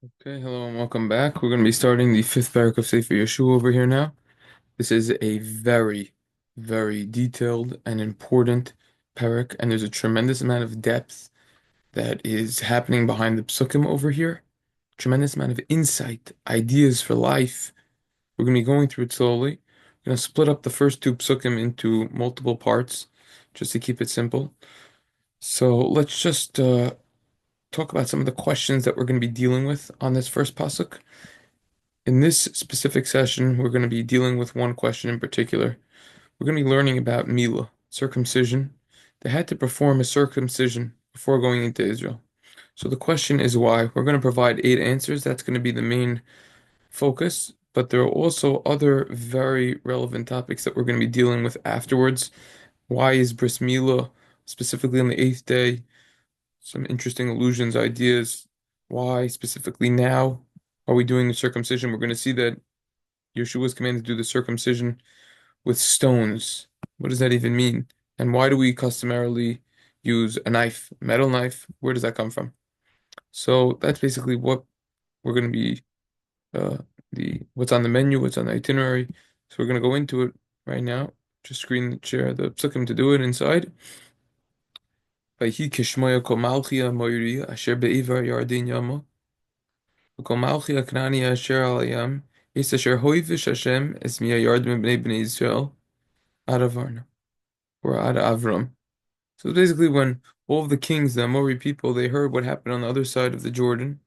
Okay, hello and welcome back. We're going to be starting the fifth parak of Sefer Yehoshua over here now. This is a very, very detailed and important parak, and there's a tremendous amount of depth that is happening behind the psukim over here. Tremendous amount of insight, ideas for life. We're going to be going through it slowly. We're going to split up the first two psukim into multiple parts, just to keep it simple. So let's just talk about some of the questions that we're going to be dealing with on this first pasuk. In this specific session, we're going to be dealing with one question in particular. We're going to be learning about Mila, circumcision. They had to perform a circumcision before going into Israel. So the question is why. We're going to provide 8 answers. That's going to be the main focus. But there are also other very relevant topics that we're going to be dealing with afterwards. Why is bris Mila specifically on the eighth day? Some interesting allusions, ideas. Why specifically now are we doing the circumcision? We're going to see that Yehoshua was commanded to do the circumcision with stones. What does that even mean? And why do we customarily use a knife, a metal knife? Where does that come from? So that's basically what we're going to be uh, the what's on the menu, what's on the itinerary. So we're going to go into it right now. Just share the psukim to do it inside. Vayhi kishmoya kol malchia moiri asher be'ivar yardin yama v'kol malchia knani asher al hayam is asher hoivish Hashem es mi hayard b'nei bnei Yisrael Adavarna, or Ad Avram. So basically, when all of the kings, the Amori people, they heard what happened on the other side of the Jordan,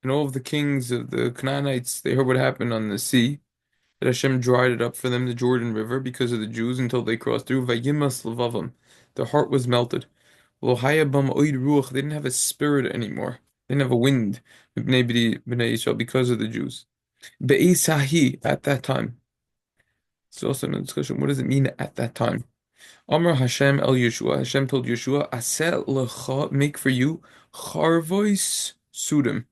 and all of the kings of the Canaanites, they heard what happened on the sea, that Hashem dried it up for them, the Jordan River, because of the Jews until they crossed through. Vayimas levavim, their heart was melted. Lo hayabam oid ruach, they didn't have a spirit anymore. They didn't have a wind, b'nei Yisrael, because of the Jews. Be'esahi, at that time. It's also a discussion. What does it mean at that time? Amar Hashem el Yehoshua. Hashem told Yehoshua, Aseh lecha, make for you charvos sudim.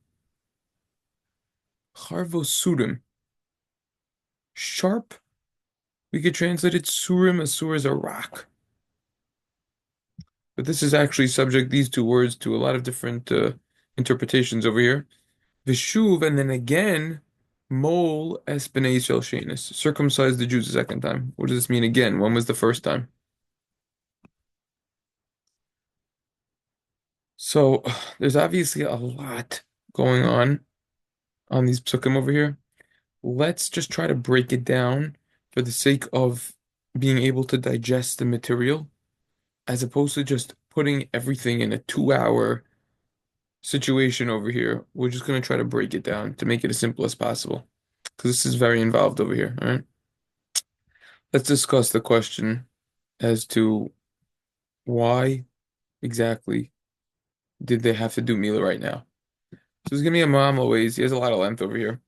Charvos sudim. Sharp. We could translate it surim. A sur is a rock. But this is actually subject, these two words, to a lot of different interpretations over here. Vishuv, and then again, mol es b'nei Yisrael shenis. Circumcise the Jews a second time. What does this mean again? When was the first time? So there's obviously a lot going on these psukim over here. Let's just try to break it down for the sake of being able to digest the material, as opposed to just putting everything in a 2 hour situation over here. We're just going to try to break it down to make it as simple as possible, because this is very involved over here. All right. Let's discuss the question as to why exactly did they have to do Mila right now. So there's gonna be a mama ways. He has a lot of length over here.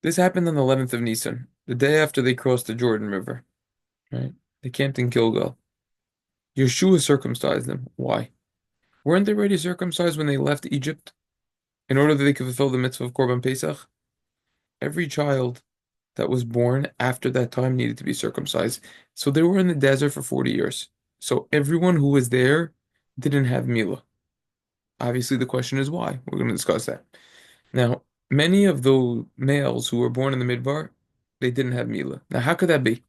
This happened on the 11th of Nisan, the day after they crossed the Jordan River. Right? They camped in Gilgal. Yehoshua circumcised them. Why? Weren't they already circumcised when they left Egypt in order that they could fulfill the mitzvah of Korban Pesach? Every child that was born after that time needed to be circumcised. So they were in the desert for 40 years. So everyone who was there didn't have Mila. Obviously, the question is why. We're going to discuss that. Now, many of those males who were born in the Midbar, they didn't have Mila. Now, how could that be?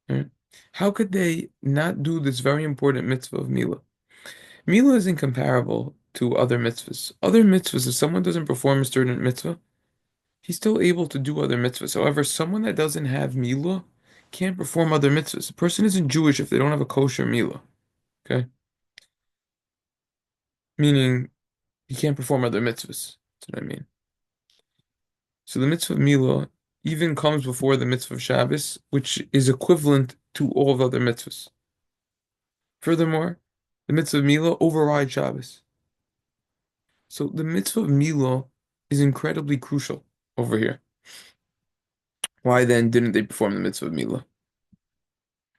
Right? How could they not do this very important mitzvah of Mila? Mila is incomparable to other mitzvahs. Other mitzvahs, if someone doesn't perform a certain mitzvah, he's still able to do other mitzvahs. However, someone that doesn't have Mila can't perform other mitzvahs. A person isn't Jewish if they don't have a kosher Mila. Okay? Meaning, he can't perform other mitzvahs. That's what I mean. So the mitzvah of Mila even comes before the mitzvah of Shabbos, which is equivalent to all the other mitzvahs. Furthermore, the mitzvah of Mila overrides Shabbos. So the mitzvah of Mila is incredibly crucial over here. Why then didn't they perform the mitzvah of Mila?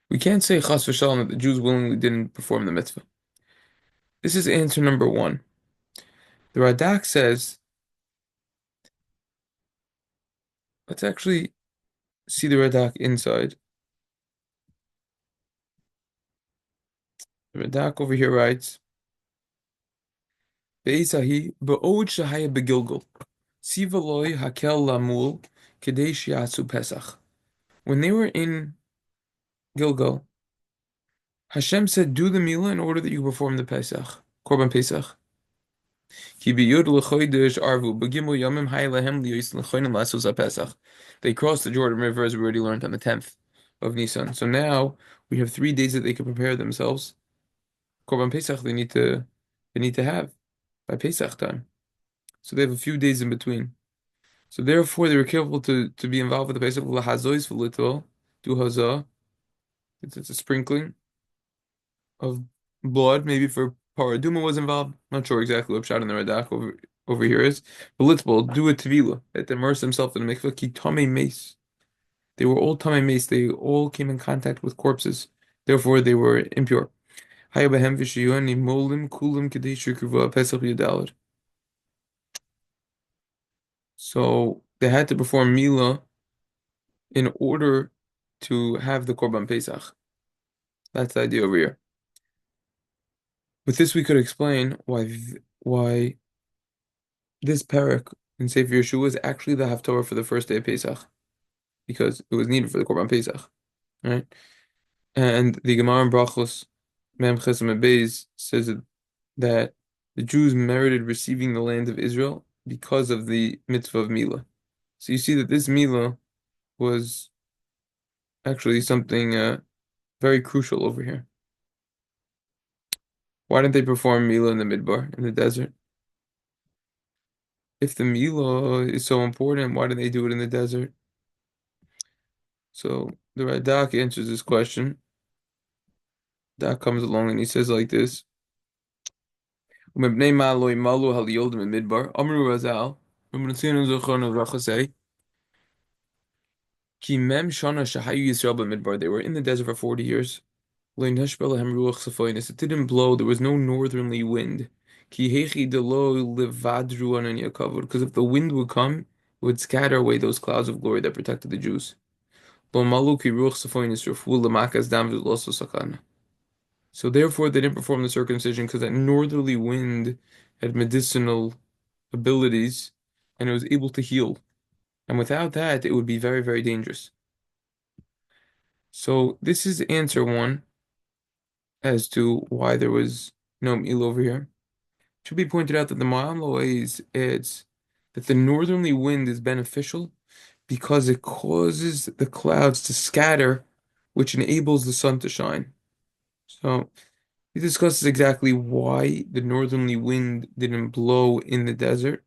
We can't say chas v'shalom that the Jews willingly didn't perform the mitzvah. This is answer number one. The Radak says, let's actually see the Radak inside. The Radak over here writes, Beisahi ba'od shahaya begilgal. Siva loy hakel lamul kedei shiatsu Pesach. When they were in Gilgal, Hashem said, "Do the milah in order that you perform the Pesach, Korban Pesach." Ki biyud l'chodesh arvu b'gimel yamim hay lahem liyos l'chonim lasos Pesach. They crossed the Jordan River, as we already learned, on the 10th of Nisan. So now we have 3 days that they can prepare themselves. Korban Pesach they need to have by Pesach time. So they have a few days in between. So therefore, they were careful to be involved with the Pesach. Lahazois v'litol, do hazah. It's a sprinkling of blood, maybe for Paraduma was involved. Not sure exactly what shot in the Radak over here is. But litbol, do a tevila, that they immerse themselves in the mikveh, ki tamei mace. They were all tamei mace. They all came in contact with corpses. Therefore, they were impure. Haya behem v'shiyuan molim kulim kedei shukruva pesach yudalad. So they had to perform Mila in order to have the Korban Pesach. That's the idea over here. With this, we could explain why this parak in Sefer Yehoshua is actually the Haftorah for the first day of Pesach, because it was needed for the Korban Pesach, right? And the Gemara in Brachos, Mem Chesem Beis, says that the Jews merited receiving the land of Israel because of the mitzvah of Mila. So you see that this Mila was actually something very crucial over here. Why didn't they perform Mila in the Midbar, in the desert? If the Mila is so important, why did they do it in the desert? So the Radak answers this question. Radak comes along and he says like this: "Umebnei ma lo imalu hal yoldim in Midbar. Amru Razal. Ki mem shana shahayu Yisrael b'Midbar. They were in the desert for 40 years. It didn't blow. There was no northerly wind. Because if the wind would come, it would scatter away those clouds of glory that protected the Jews. So therefore, they didn't perform the circumcision because that northerly wind had medicinal abilities and it was able to heal. And without that, it would be very, very dangerous. So this is answer one as to why there was no meal over here. It should be pointed out that the Ma'am Lo'ez adds that the northerly wind is beneficial because it causes the clouds to scatter, which enables the sun to shine. So he discusses exactly why the northerly wind didn't blow in the desert.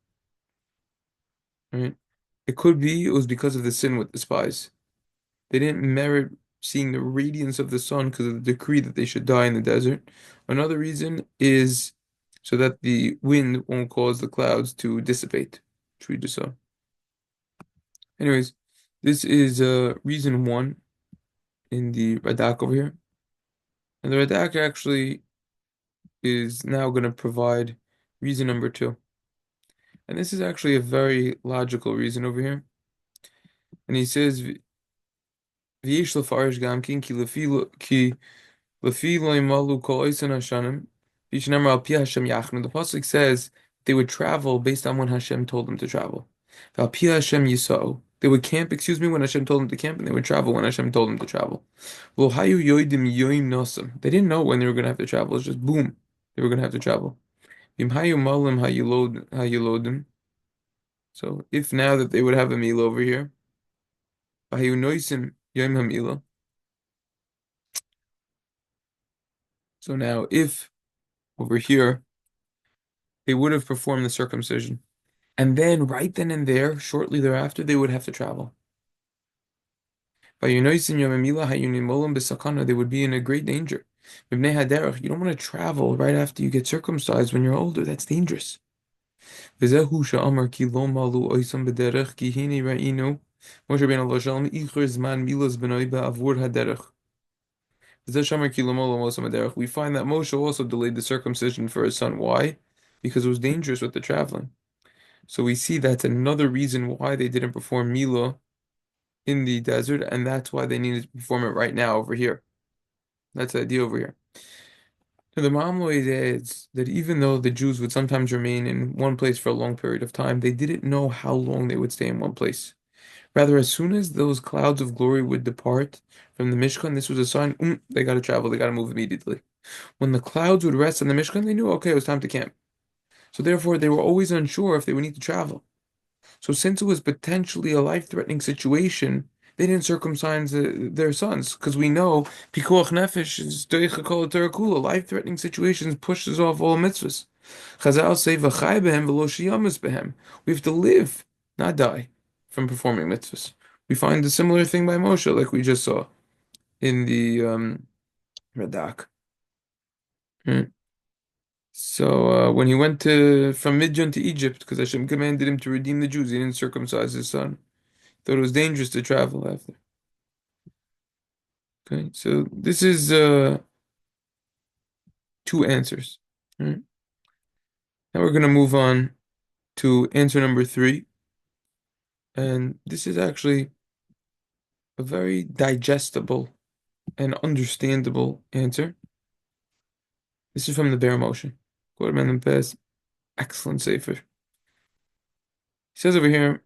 Right? It could be it was because of the sin with the spies. They didn't merit seeing the radiance of the sun because of the decree that they should die in the desert. Another reason is so that the wind won't cause the clouds to dissipate, which we just saw. Anyways, this is reason one in the Radak over here. And the Radak actually is now going to provide reason number two. And this is actually a very logical reason over here. And he says, V'yesh lefarish gam kin ki lefi lo imalu kol oisin hashanim v'yishnamar al pi Hashem yachnu. The pasuk says they would travel based on when Hashem told them to travel. Al pi Hashem yisau. They would camp, when Hashem told them to camp, and they would travel when Hashem told them to travel. Lo hayu yoidim yoim nosam. They didn't know when they were going to have to travel. It's just boom, they were going to have to travel. V'im hayu malim hayilodim. So if now that they would have a meal over here, hayu noisim yoim hamila. So now, if over here they would have performed the circumcision, and then right then and there, shortly thereafter, they would have to travel. They would be in a great danger. You don't want to travel right after you get circumcised when you're older. That's dangerous. We find that Moshe also delayed the circumcision for his son. Why? Because it was dangerous with the traveling. So we see that's another reason why they didn't perform Mila in the desert, and that's why they needed to perform it right now over here. That's the idea over here. The Maimonides adds that even though the Jews would sometimes remain in one place for a long period of time, they didn't know how long they would stay in one place. Rather, as soon as those clouds of glory would depart from the Mishkan, this was a sign, they got to travel, they got to move immediately. When the clouds would rest on the Mishkan, they knew, okay, it was time to camp. So therefore, they were always unsure if they would need to travel. So since it was potentially a life-threatening situation, they didn't circumcise their sons, because we know pikuach nefesh is doicha kol Torah kula. Life-threatening situations pushes off all mitzvahs. Chazal say v'chai behem v'lo shiyamas behem. We have to live, not die, from performing mitzvahs. We find a similar thing by Moshe, like we just saw in the Radak. Hmm. So when he went to from Midian to Egypt, because Hashem commanded him to redeem the Jews, he didn't circumcise his son. Thought it was dangerous to travel after. Okay, so this is two answers. All right. Now we're gonna move on to answer number three, and this is actually a very digestible and understandable answer. This is from the Bear Motion. Quarterman and Pez, excellent sefer. He says over here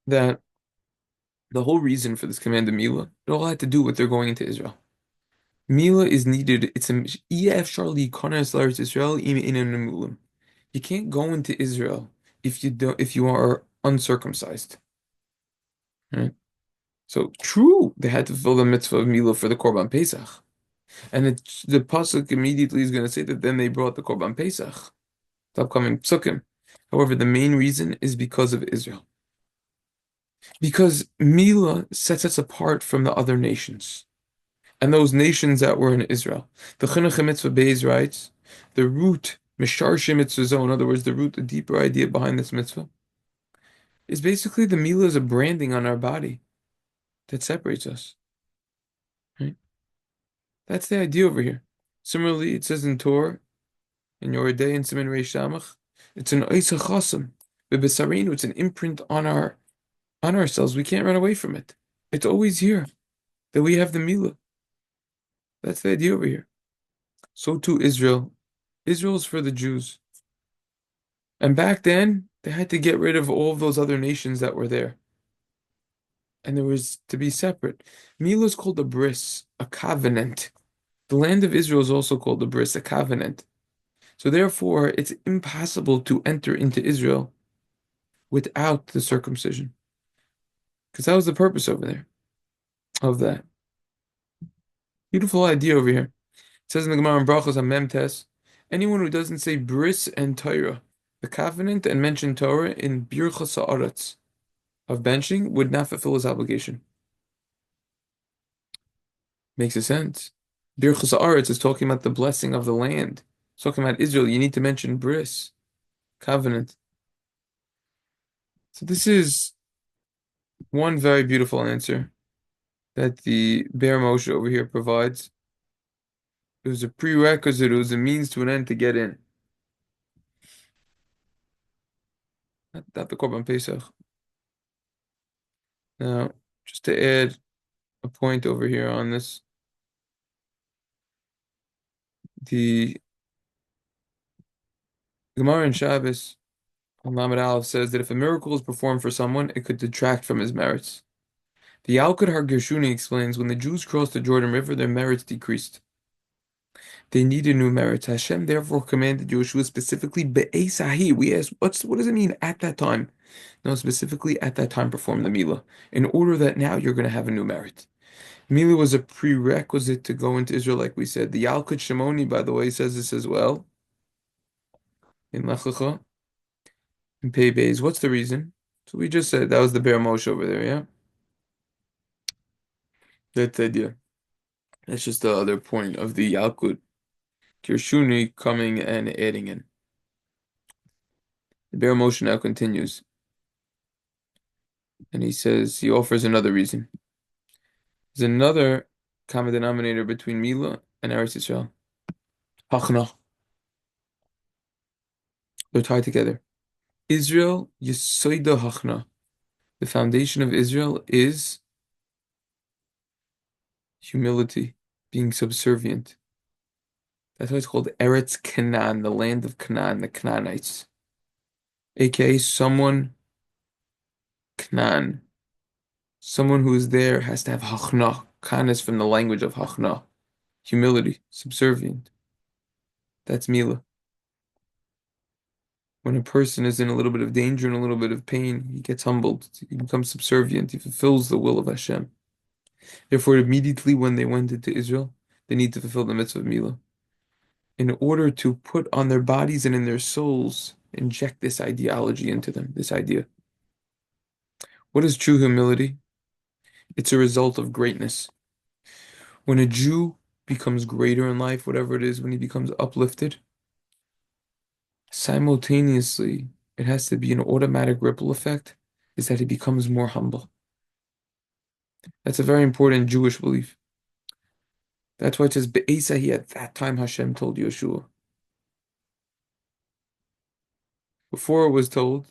that the whole reason for this command of Mila, it all had to do with their going into Israel. Mila is needed. It's a EF Charlie Konas Laris Israel in an emulim. You can't go into Israel if you are uncircumcised. Right? So true, they had to fulfill the mitzvah of Mila for the Korban Pesach. And the pasuk immediately is going to say that then they brought the Korban Pesach, the upcoming psukim. However, the main reason is because of Israel. Because Mila sets us apart from the other nations. And those nations that were in Israel. The Chinuch Mitzvah Beis writes, the root, Misharshim Mitzvah, in other words, the root, the deeper idea behind this mitzvah, is basically the Mila is a branding on our body that separates us. Right? That's the idea over here. Similarly, it says in Torah, in your day in Siman Reish Shamach, it's an Oisa Chasam. B'Besarinu, it's an imprint on ourselves. We can't run away from it. It's always here that we have the Mila. That's the idea over here. So too Israel. Israel's for the Jews. And back then, they had to get rid of all of those other nations that were there. And there was to be separate. Mila is called a bris, a covenant. The land of Israel is also called a bris, a covenant. So therefore, it's impossible to enter into Israel without the circumcision. Because that was the purpose over there of that. Beautiful idea over here. It says in the Gemara in Brachos on Memtes, anyone who doesn't say bris and Torah, the covenant, and mention Torah in Birchas Haaretz of benching would not fulfill his obligation. Makes a sense. Birchas Haaretz is talking about the blessing of the land. It's talking about Israel. You need to mention bris, covenant. So this is one very beautiful answer that the Bear Moshe over here provides. It was a prerequisite. It was a means to an end to get in. Not the Korban Pesach. Now, just to add a point over here on this, the Gemara in Shabbos on Lamed Aleph says that if a miracle is performed for someone, it could detract from his merits. The Yalkut Har-Gershuni explains when the Jews crossed the Jordan River, their merits decreased. They needed new merits. Hashem therefore commanded Yehoshua specifically be'esahi. We ask, what does it mean at that time? No, specifically at that time perform the Milah, in order that now you're going to have a new merit. Milah was a prerequisite to go into Israel, like we said. The Yalkut Shimoni, by the way, says this as well in Lech Lecha, in Pei Beis. What's the reason? So we just said that was the Bear Moshe over there, yeah? That's the idea. That's just the other point of the Yalkut Kirshuni coming and adding in. The Bear Moshe now continues. And he says, he offers another reason. There's another common denominator between Mila and Eretz Yisrael. Hachna. They're tied together. Israel, Yesoida Hachna. The foundation of Israel is humility. being subservient. That's why it's called Eretz Canaan, the land of Canaan, the Canaanites, aka someone Canaan. Someone who is there has to have hachna. Khan is from the language of hachna, humility, subservient. That's Mila. When a person is in a little bit of danger and a little bit of pain, he gets humbled. He becomes subservient. He fulfills the will of Hashem. Therefore, immediately when they went into Israel, they need to fulfill the mitzvah of Mila. In order to put on their bodies and in their souls, inject this ideology into them, this idea. What is true humility? It's a result of greatness. When a Jew becomes greater in life, whatever it is, when he becomes uplifted, simultaneously, it has to be an automatic ripple effect, is that he becomes more humble. That's a very important Jewish belief. That's why it says, Be'esahi, at that time Hashem told Yehoshua. Before it was told,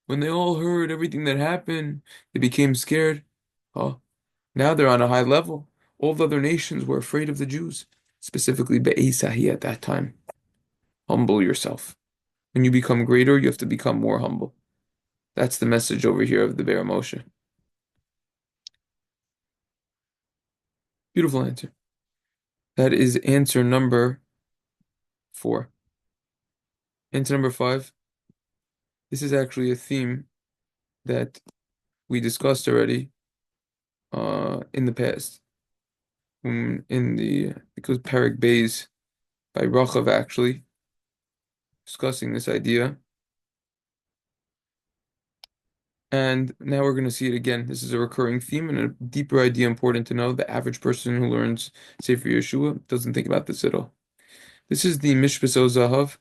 when they all heard everything that happened, they became scared. Oh, now they're on a high level. All the other nations were afraid of the Jews, specifically Be'esahi at that time. Humble yourself. When you become greater, you have to become more humble. That's the message over here of the Be'er Moshe. Beautiful answer. That is answer number 4. Answer number 5. This is actually a theme that we discussed already in the past. Because Perek Beis by Rachav actually discussing this idea. And now we're going to see it again. This is a recurring theme and a deeper idea important to know. The average person who learns Sefer Yehoshua doesn't think about this at all. This is the Mishpos Zahav.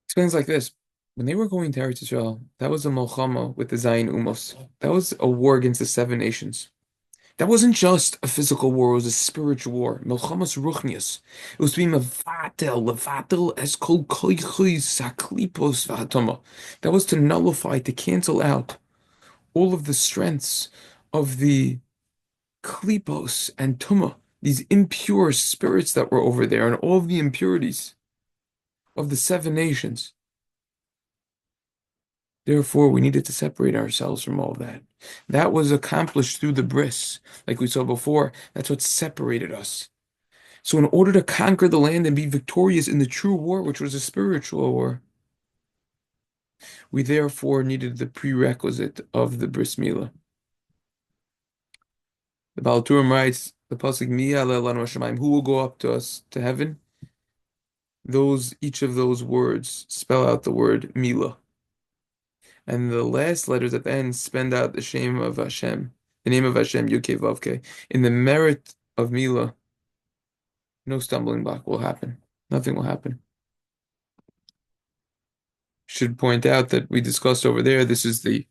Explains like this. When they were going to Eretz Israel, that was a Milchama with the Zayin Umos. That was a war against the 7 nations. That wasn't just a physical war, it was a spiritual war. Milchamas Ruchnius. It was to be levatel es kol koichis saklipos v'hatama. That was to nullify, to cancel out all of the strengths of the klipos and tuma, these impure spirits that were over there, and all of the impurities of the 7 nations. Therefore, we needed to separate ourselves from all of that. That was accomplished through the bris, like we saw before. That's what separated us. So in order to conquer the land and be victorious in the true war, which was a spiritual war, we therefore needed the prerequisite of the bris milah. The Baal Turim writes, the pasuk Mi ya'aleh lanu hashamayim, who will go up to us to heaven? Each of those words spell out the word milah. And the last letters at the end spell out the name of Hashem, Yud-Kei Vav-Kei. In the merit of Milah, no stumbling block will happen. Nothing will happen. Should point out that we discussed over there, this is the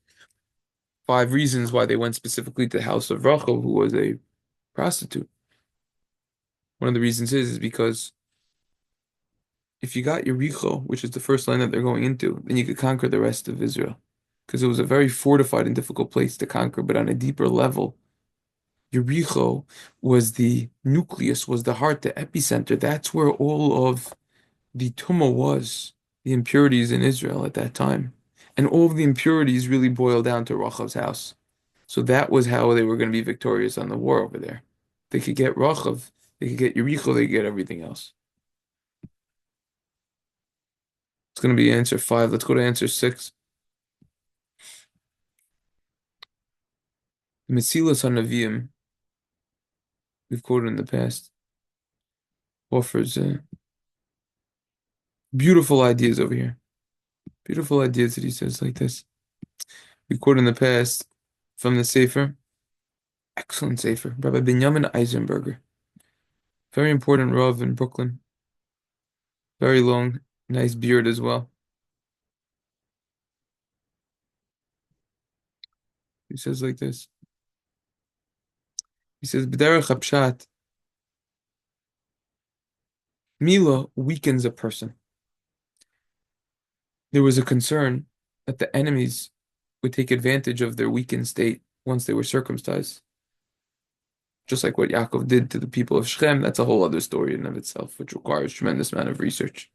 5 reasons why they went specifically to the house of Rachel, who was a prostitute. One of the reasons is because if you got Yericho, which is the first land that they're going into, then you could conquer the rest of Israel. Because it was a very fortified and difficult place to conquer, but on a deeper level, Yericho was the nucleus, was the heart, the epicenter. That's where all of the tumah was, the impurities in Israel at that time. And all of the impurities really boiled down to Rachav's house. So that was how they were going to be victorious on the war over there. They could get Rachav, they could get Yericho, they could get everything else. It's going to be answer 5. Let's go to answer 6. The Mesilas HaNaviim, we've quoted in the past, offers beautiful ideas over here. Beautiful ideas that he says like this. We quote in the past from the Sefer, excellent Sefer, Rabbi Binyamin Eisenberger. Very important Rav in Brooklyn. Very long, nice beard as well. He says like this. He says, B'derech HaPshat, Mila weakens a person. There was a concern that the enemies would take advantage of their weakened state once they were circumcised. Just like what Yaakov did to the people of Shechem, that's a whole other story in and of itself, which requires tremendous amount of research.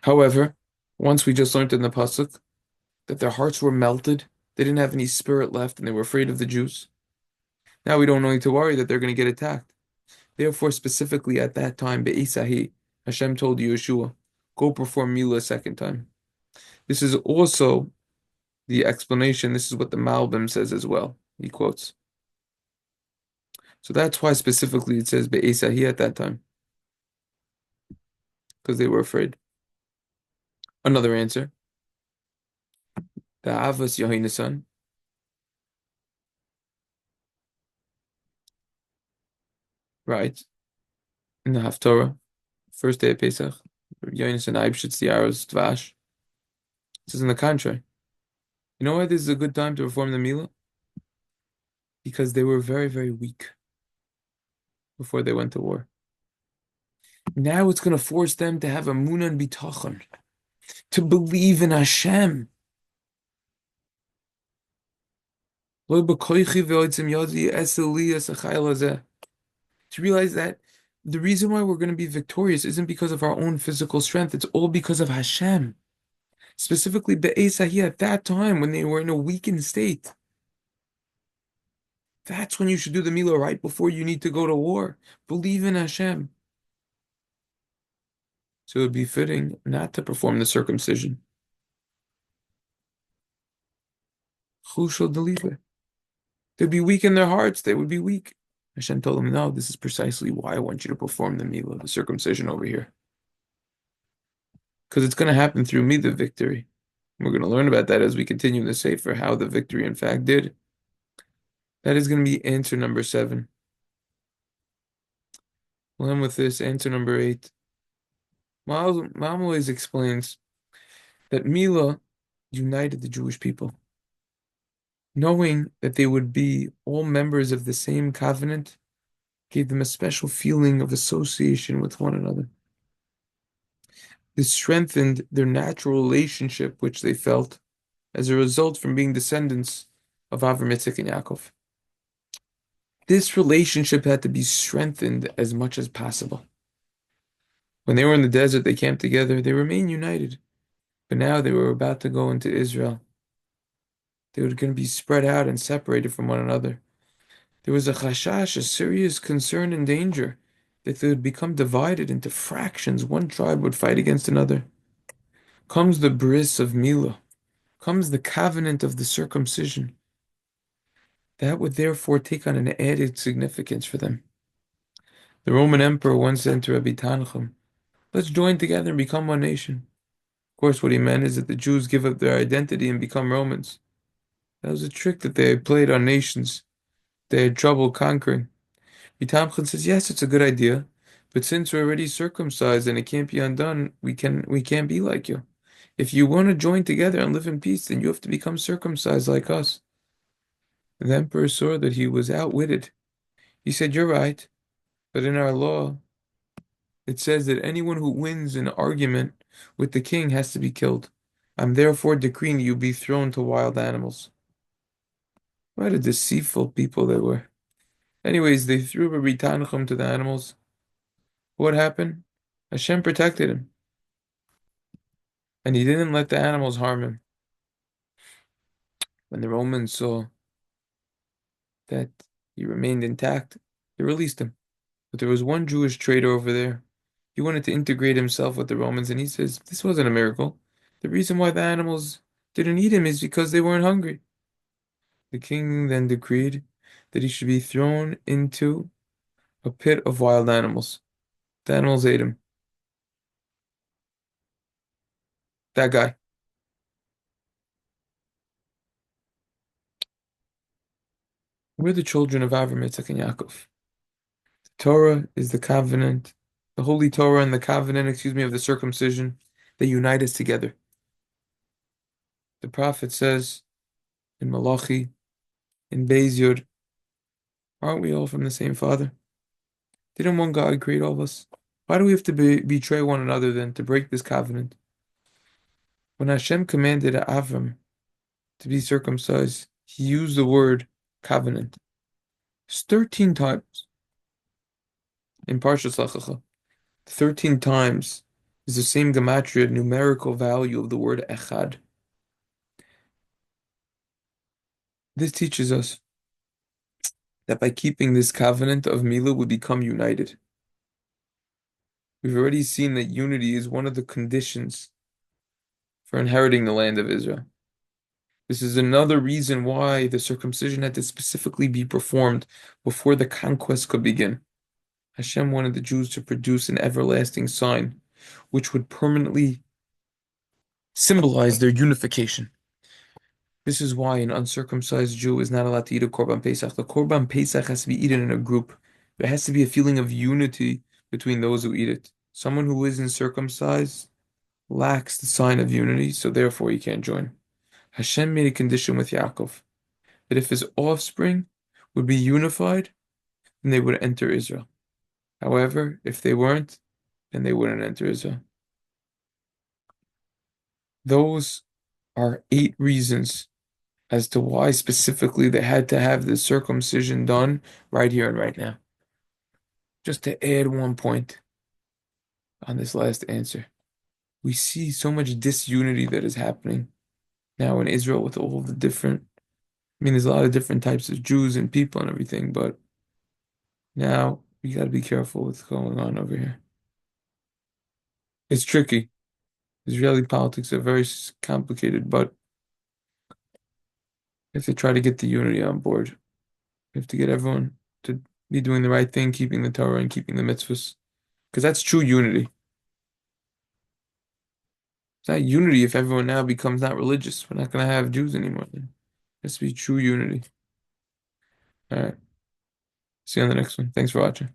However, once we just learned in the pasuk that their hearts were melted, they didn't have any spirit left, and they were afraid of the Jews. Now we don't need to worry that they're going to get attacked. Therefore, specifically at that time, Be'esahi, Hashem told Yehoshua, go perform Milah a second time. This is also the explanation. This is what the Malbim says as well. He quotes. So that's why specifically it says Be'esahi at that time, because they were afraid. Another answer, the Avos Yohinasan, right, in the Haftorah, first day of Pesach, Yohinasan Aibshitz the Aros Tvash. It says in the contrary. You know why this is a good time to perform the Milah? Because they were very, very weak before they went to war. Now it's going to force them to have emunah and bitachon, to believe in Hashem. To realize that the reason why we're going to be victorious isn't because of our own physical strength. It's all because of Hashem. Specifically, Be'esahi at that time when they were in a weakened state. That's when you should do the Milah right before you need to go to war. Believe in Hashem. So it would be fitting not to perform the circumcision. They'd be weak in their hearts. They would be weak. Hashem told them, no, this is precisely why I want you to perform the Milah, the circumcision over here. Because it's going to happen through me, the victory. We're going to learn about that as we continue the Sefer, how the victory in fact did. That is going to be answer number 7. We'll end with this, answer number 8. Maimonides explains that Milah united the Jewish people. Knowing that they would be all members of the same covenant gave them a special feeling of association with one another. This strengthened their natural relationship, which they felt as a result from being descendants of Avram, Yitzchak, and Yaakov. This relationship had to be strengthened as much as possible. When they were in the desert, they camped together. They remained united. But now they were about to go into Israel. They were going to be spread out and separated from one another. There was a chashash, a serious concern and danger that they would become divided into fractions. One tribe would fight against another. Comes the bris of Milah. Comes the covenant of the circumcision. That would therefore take on an added significance for them. The Roman emperor once said to Rabbi Tanchum, let's join together and become one nation. Of course, what he meant is that the Jews give up their identity and become Romans. That was a trick that they had played on nations they had trouble conquering. Rabbi says, yes, it's a good idea, but since we're already circumcised and it can't be undone, we can't be like you. If you want to join together and live in peace, then you have to become circumcised like us. The emperor saw that he was outwitted. He said, you're right, but in our law, it says that anyone who wins an argument with the king has to be killed. I'm therefore decreeing you be thrown to wild animals. What a deceitful people they were. Anyways, they threw Rabbi Tanchum to the animals. What happened? Hashem protected him. And he didn't let the animals harm him. When the Romans saw that he remained intact, they released him. But there was one Jewish trader over there. He wanted to integrate himself with the Romans, and he says, this wasn't a miracle. The reason why the animals didn't eat him is because they weren't hungry. The king then decreed that he should be thrown into a pit of wild animals. The animals ate him. That guy. We're the children of Avram, Yitzchak, and Yaakov. The Torah is the covenant, the holy Torah and the covenant, of the circumcision. They unite us together. The prophet says in Malachi, in Beis Yod, aren't we all from the same father? Didn't one God create all of us? Why do we have to betray one another then, to break this covenant? When Hashem commanded Avram to be circumcised, He used the word covenant. It's 13 times in Parshas Lech Lecha. 13 times is the same gematria numerical value of the word echad. This teaches us that by keeping this covenant of Milah, we become united. We've already seen that unity is one of the conditions for inheriting the land of Israel. This is another reason why the circumcision had to specifically be performed before the conquest could begin. Hashem wanted the Jews to produce an everlasting sign, which would permanently symbolize their unification. This is why an uncircumcised Jew is not allowed to eat a Korban Pesach. The Korban Pesach has to be eaten in a group. There has to be a feeling of unity between those who eat it. Someone who isn't circumcised lacks the sign of unity, so therefore he can't join. Hashem made a condition with Yaakov that if his offspring would be unified, then they would enter Israel. However, if they weren't, then they wouldn't enter Israel. Those are 8 reasons as to why specifically they had to have the circumcision done right here and right now. Just to add one point on this last answer, we see so much disunity that is happening now in Israel with all the different, there's a lot of different types of Jews and people and everything, but now we got to be careful what's going on over here. It's tricky. Israeli politics are very complicated, but if they try to get the unity on board, we have to get everyone to be doing the right thing, keeping the Torah and keeping the mitzvahs, because that's true unity. It's not unity if everyone now becomes not religious. We're not going to have Jews anymore. Then. It has to be true unity. All right. See you on the next one. Thanks for watching.